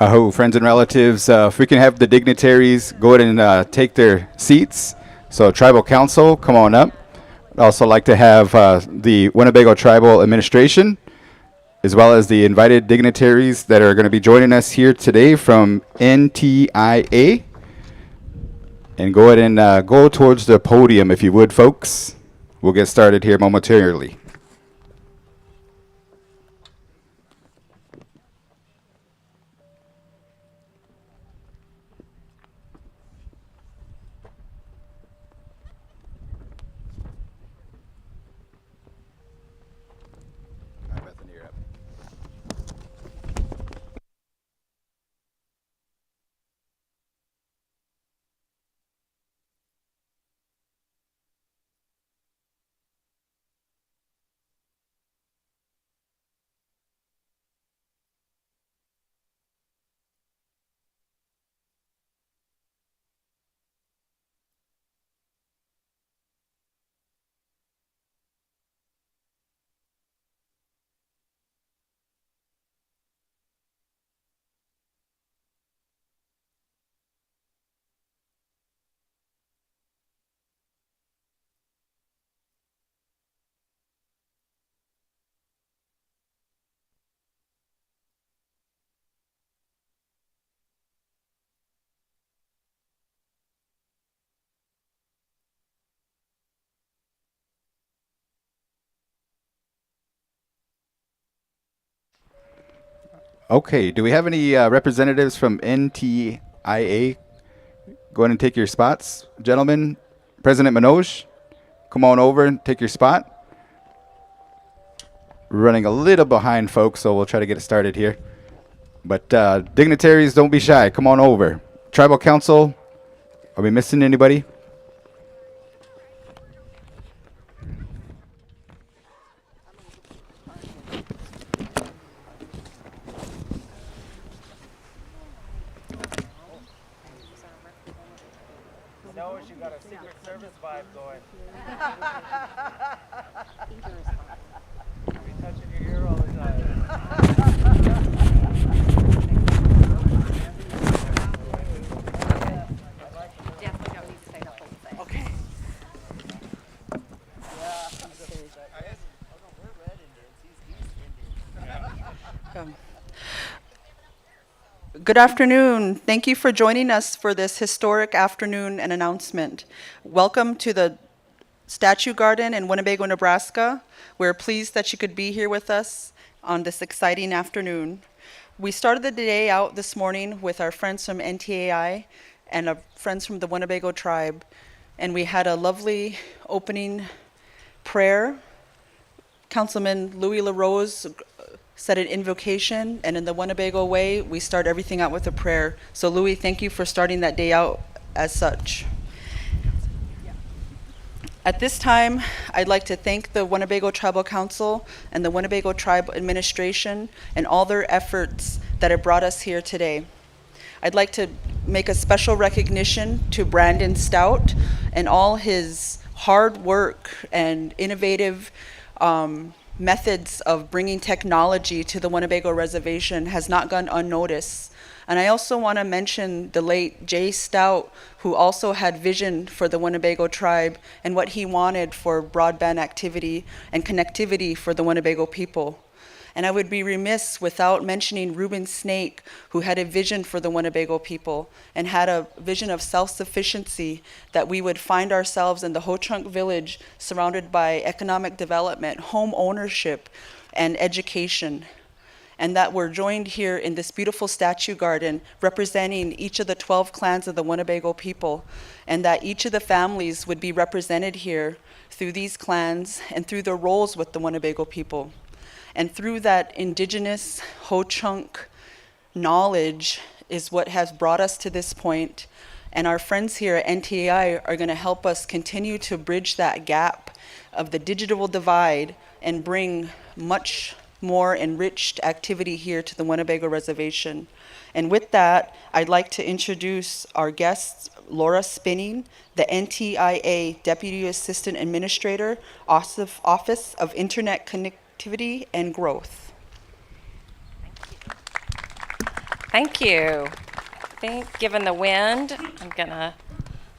Aho, friends and relatives, if we can have the dignitaries go ahead and take their seats. So, Tribal Council, come on up. I'd also like to have the Winnebago Tribal Administration, as well as the invited dignitaries that are going to be joining us here today from NTIA. And go ahead and go towards the podium, if you would, folks. We'll get started here momentarily. Okay, do we have any representatives from NTIA? Go ahead and take your spots, gentlemen. President Manoj, come on over and take your spot. We're running a little behind, folks, so we'll try to get it started here. But dignitaries, don't be shy. Come on over. Tribal Council, are we missing anybody? No, she got a Secret Service vibe going. Be touching your ear all the time. Definitely don't need to say the whole thing. Okay. Yeah. We're red Indians. He's East Indian. Good afternoon. Thank you for joining us for this historic afternoon and announcement. Welcome to the Statue Garden in Winnebago, Nebraska. We're pleased that you could be here with us on this exciting afternoon. We started the day out this morning with our friends from NTIA and our friends from the Winnebago tribe, and we had a lovely opening prayer. Councilman Louis LaRose said an invocation, and in the Winnebago way, we start everything out with a prayer. So Louis, thank you for starting that day out as such. At this time, I'd like to thank the Winnebago Tribal Council and the Winnebago Tribe Administration and all their efforts that have brought us here today. I'd like to make a special recognition to Brandon Stout and all his hard work and innovative methods of bringing technology to the Winnebago Reservation has not gone unnoticed. And I also want to mention the late Jay Stout, who also had vision for the Winnebago tribe and what he wanted for broadband activity and connectivity for the Winnebago people. And I would be remiss without mentioning Reuben Snake, who had a vision for the Winnebago people and had a vision of self-sufficiency, that we would find ourselves in the Ho-Chunk village surrounded by economic development, home ownership, and education. And that we're joined here in this beautiful statue garden representing each of the 12 clans of the Winnebago people, and that each of the families would be represented here through these clans and through their roles with the Winnebago people. And through that indigenous Ho-Chunk knowledge is what has brought us to this point. And our friends here at NTIA are going to help us continue to bridge that gap of the digital divide and bring much more enriched activity here to the Winnebago Reservation. And with that, I'd like to introduce our guests, Laura Spinning, the NTIA Deputy Assistant Administrator, Office of Internet Connectivity and Growth. Thank you. I think, given the wind, I'm going to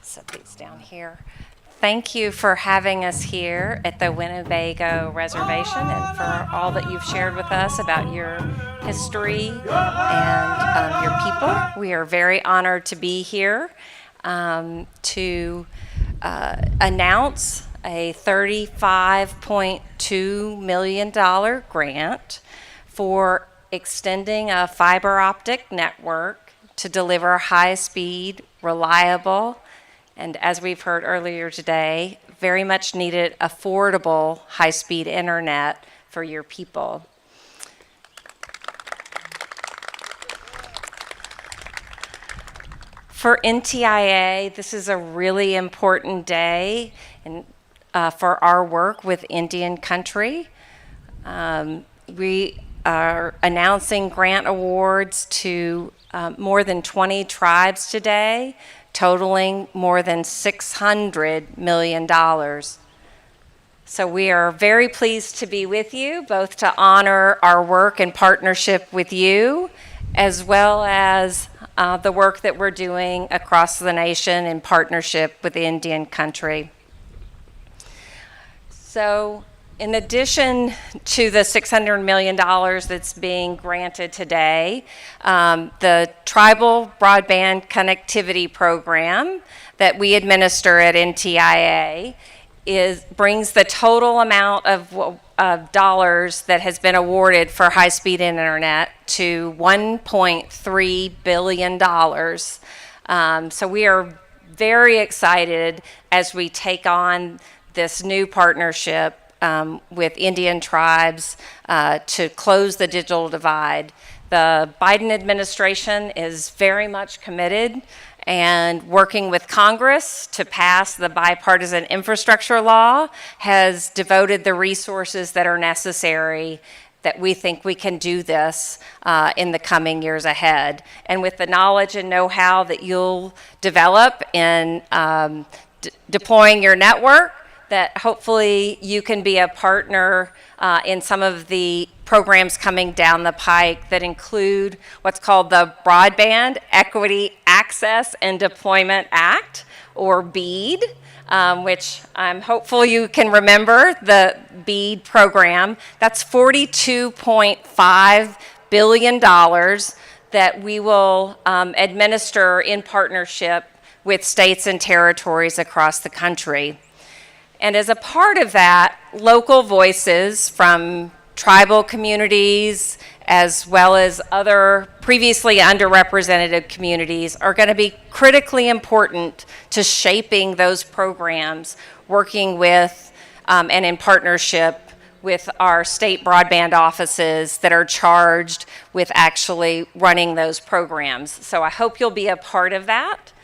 set these down here. Thank you for having us here at the Winnebago Reservation and for all that you've shared with us about your history and your people. We are very honored to be here to announce a $35.2 million grant for extending a fiber optic network to deliver high-speed, reliable, and as we've heard earlier today, very much needed affordable high-speed internet for your people. For NTIA, this is a really important day for our work with Indian country. We are announcing grant awards to more than 20 tribes today, totaling more than $600 million. So we are very pleased to be with you, both to honor our work and partnership with you, as well as the work that we're doing across the nation in partnership with the Indian country. So in addition to the $600 million that's being granted today, the Tribal Broadband Connectivity Program that we administer at NTIA brings the total amount of dollars that has been awarded for high-speed internet to $1.3 billion. So we are very excited as we take on this new partnership with Indian tribes to close the digital divide. The Biden administration is very much committed and working with Congress to pass the bipartisan infrastructure law has devoted the resources that are necessary that we think we can do this in the coming years ahead. And with the knowledge and know-how that you'll develop in deploying your network, that hopefully you can be a partner in some of the programs coming down the pike that include what's called the Broadband Equity Access and Deployment Act, or BEAD, which I'm hopeful you can remember the BEAD program. That's $42.5 billion that we will administer in partnership with states and territories across the country. And as a part of that, local voices from tribal communities as well as other previously underrepresented communities are going to be critically important to shaping those programs, working with and in partnership with our state broadband offices that are charged with actually running those programs. So I hope you'll be a part of that.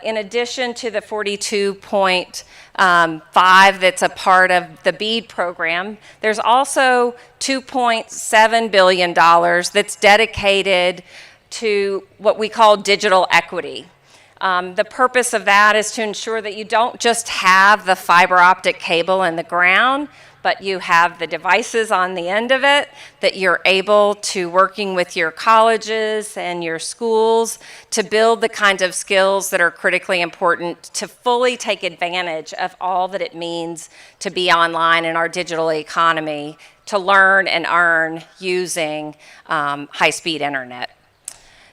In addition to the 42.5 that's a part of the BEAD program, there's also $2.7 billion that's dedicated to what we call digital equity. The purpose of that is to ensure that you don't just have the fiber optic cable in the ground, but you have the devices on the end of it, that you're able to, working with your colleges and your schools, to build the kinds of skills that are critically important to fully take advantage of all that it means to be online in our digital economy, to learn and earn using high-speed internet.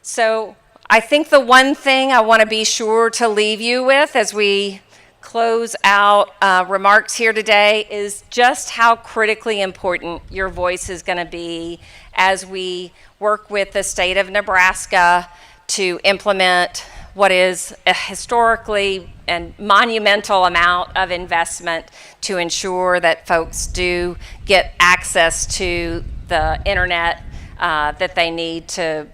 So I think the one thing I want to be sure to leave you with as we close out remarks here today is just how critically important your voice is going to be as we work with the state of Nebraska to implement what is a historically and monumental amount of investment to ensure that folks do get access to the internet that they need to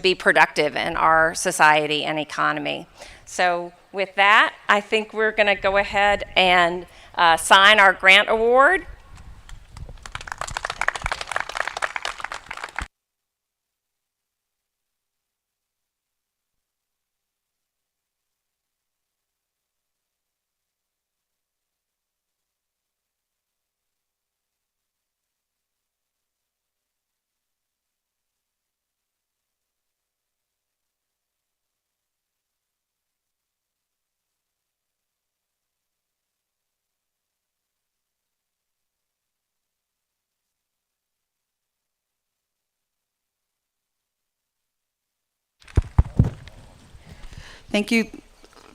be productive in our society and economy. So with that, I think we're going to go ahead and sign our grant award. Thank you,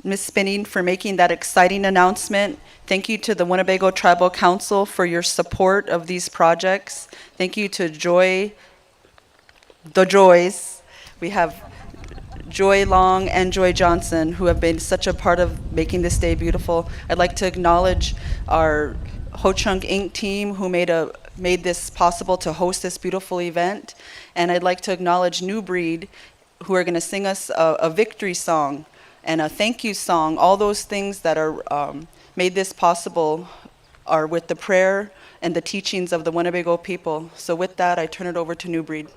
Ms. Spinning, for making that exciting announcement. Thank you to the Winnebago Tribal Council for your support of these projects. Thank you to the Joys. We have Joy Long and Joy Johnson, who have been such a part of making this day beautiful. I'd like to acknowledge our Ho Chunk Inc. team who made this possible to host this beautiful event. And I'd like to acknowledge New Breed, who are going to sing us a victory song and a thank you song. All those things that are made this possible are with the prayer and the teachings of the Winnebago people. So with that, I turn it over to New Breed.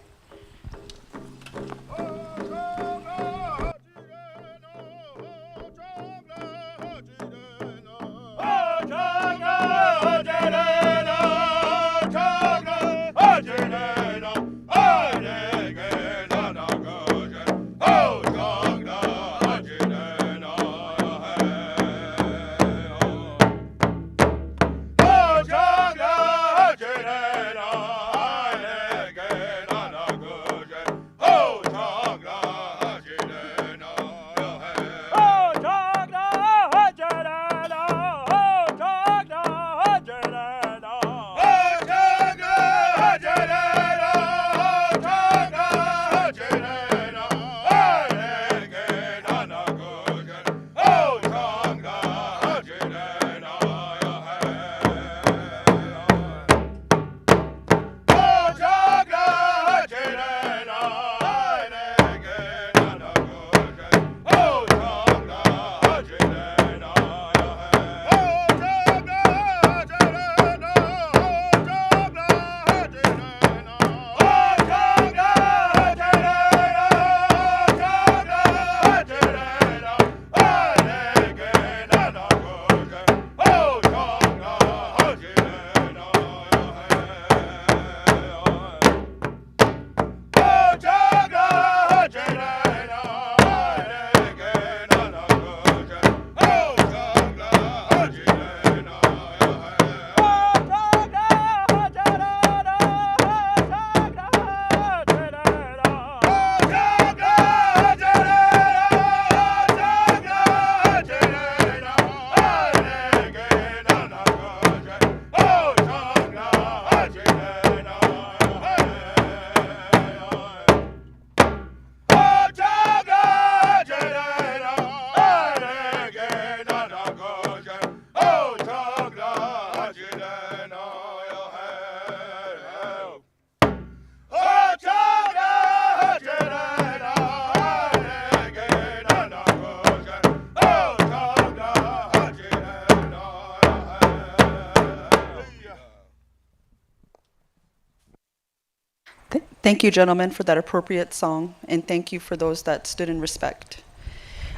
Thank you, gentlemen, for that appropriate song, and thank you for those that stood in respect.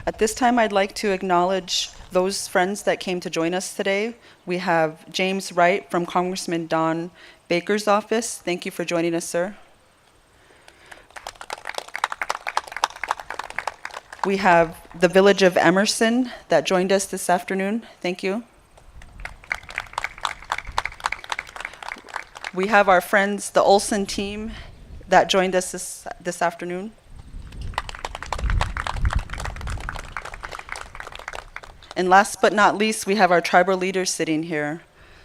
At this time, I'd like to acknowledge those friends that came to join us today. We have James Wright from Congressman Don Baker's office. Thank you for joining us, sir. We have the Village of Emerson that joined us this afternoon. Thank you. We have our friends, the Olson team, that joined us this afternoon. And last but not least, we have our tribal leaders sitting here.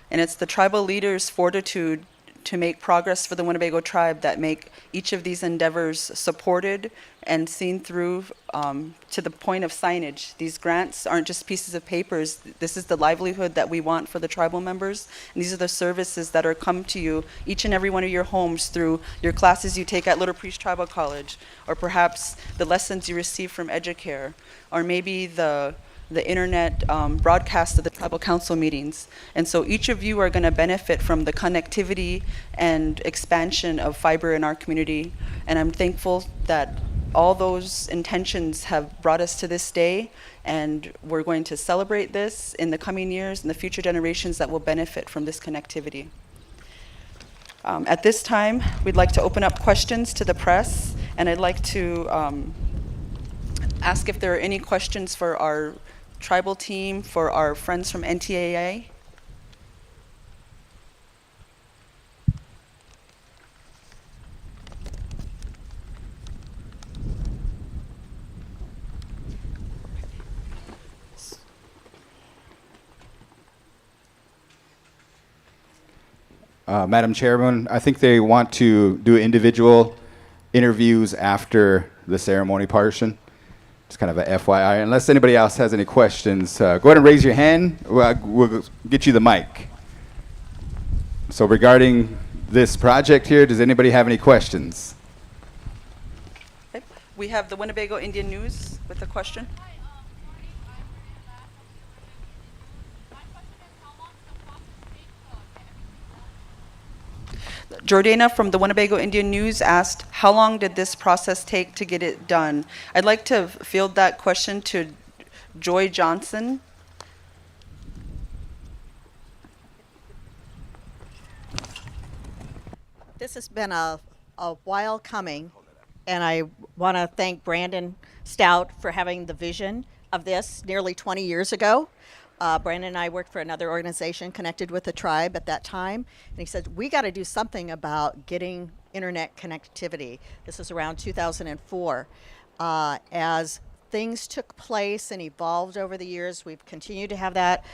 And it's the tribal leaders' fortitude to make progress for the Winnebago tribe that make each of these endeavors supported and seen through to the point of signage. These grants aren't just pieces of papers. This is the livelihood that we want for the tribal members. And these are the services that are come to you, each and every one of your homes, through your classes you take at Little Priest Tribal College, or perhaps the lessons you receive from Educare, or maybe the internet broadcast of the tribal council meetings. And so each of you are going to benefit from the connectivity and expansion of fiber in our community. And I'm thankful that all those intentions have brought us to this day, and we're going to celebrate this in the coming years and the future generations that will benefit from this connectivity. At this time, we'd like to open up questions to the press, and I'd like to ask if there are any questions for our tribal team, for our friends from NTIA. Madam Chairman, I think they want to do individual interviews after the ceremony portion. It's kind of a FYI. Unless anybody else has any questions, go ahead and raise your hand. We'll get you the mic. So regarding this project here, does anybody have any questions? Okay. We have the Winnebago Indian News with a question. Jordana from the Winnebago Indian News asked, how long did this process take to get it done? I'd like to field that question to Joy Johnson. This has been a while coming, and I want to thank Brandon Stout for having the vision of this nearly 20 years ago. Brandon and I worked for another organization connected with the tribe at that time, and he said, we got to do something about getting internet connectivity. This is around 2004. As things took place and evolved over the years, we've continued to have that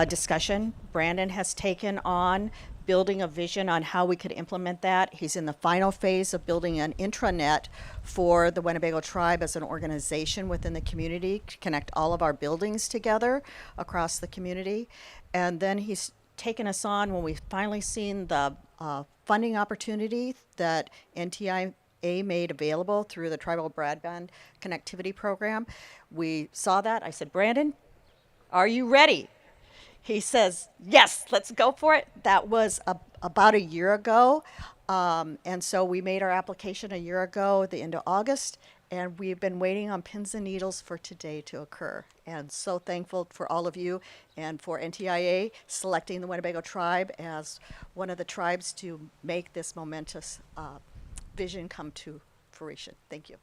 discussion. Brandon has taken on building a vision on how we could implement that. He's in the final phase of building an intranet for the Winnebago tribe as an organization within the community to connect all of our buildings together across the community. And then he's taken us on when we've finally seen the funding opportunity that NTIA made available through the Tribal Broadband Connectivity Program. We saw that. I said, Brandon, are you ready? He says, yes, let's go for it. That was about a year ago. And so we made our application a year ago at the end of August, and we've been waiting on pins and needles for today to occur. And so thankful for all of you and for NTIA selecting the Winnebago tribe as one of the tribes to make this momentous vision come to fruition. Thank you.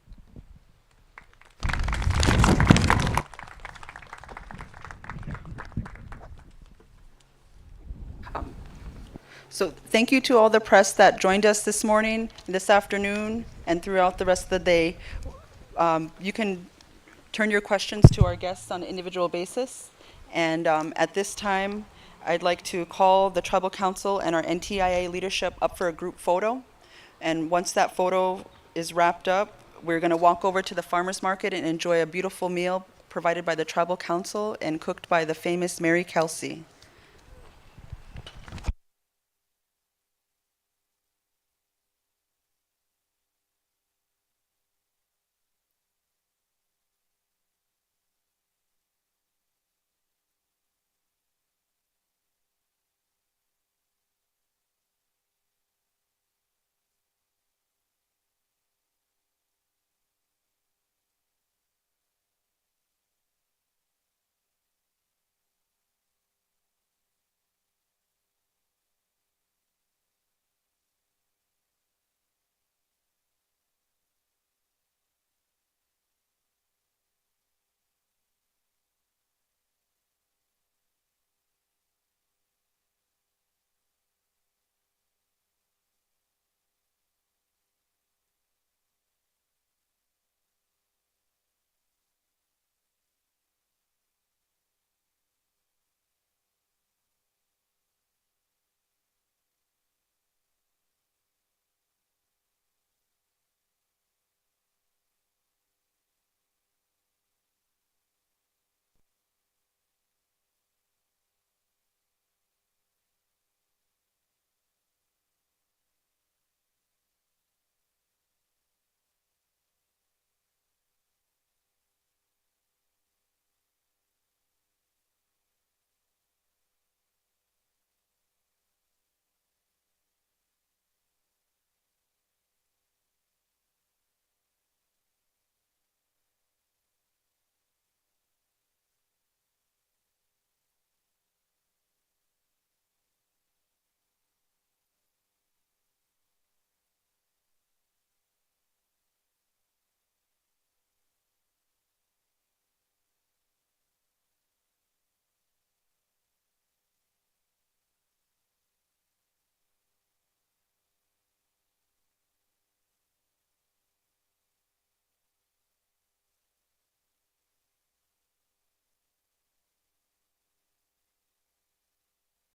So thank you to all the press that joined us this morning, this afternoon, and throughout the rest of the day. You can turn your questions to our guests on an individual basis. And at this time, I'd like to call the Tribal Council and our NTIA leadership up for a group photo. And once that photo is wrapped up, we're going to walk over to the farmers market and enjoy a beautiful meal provided by the Tribal Council and cooked by the famous Mary Kelsey.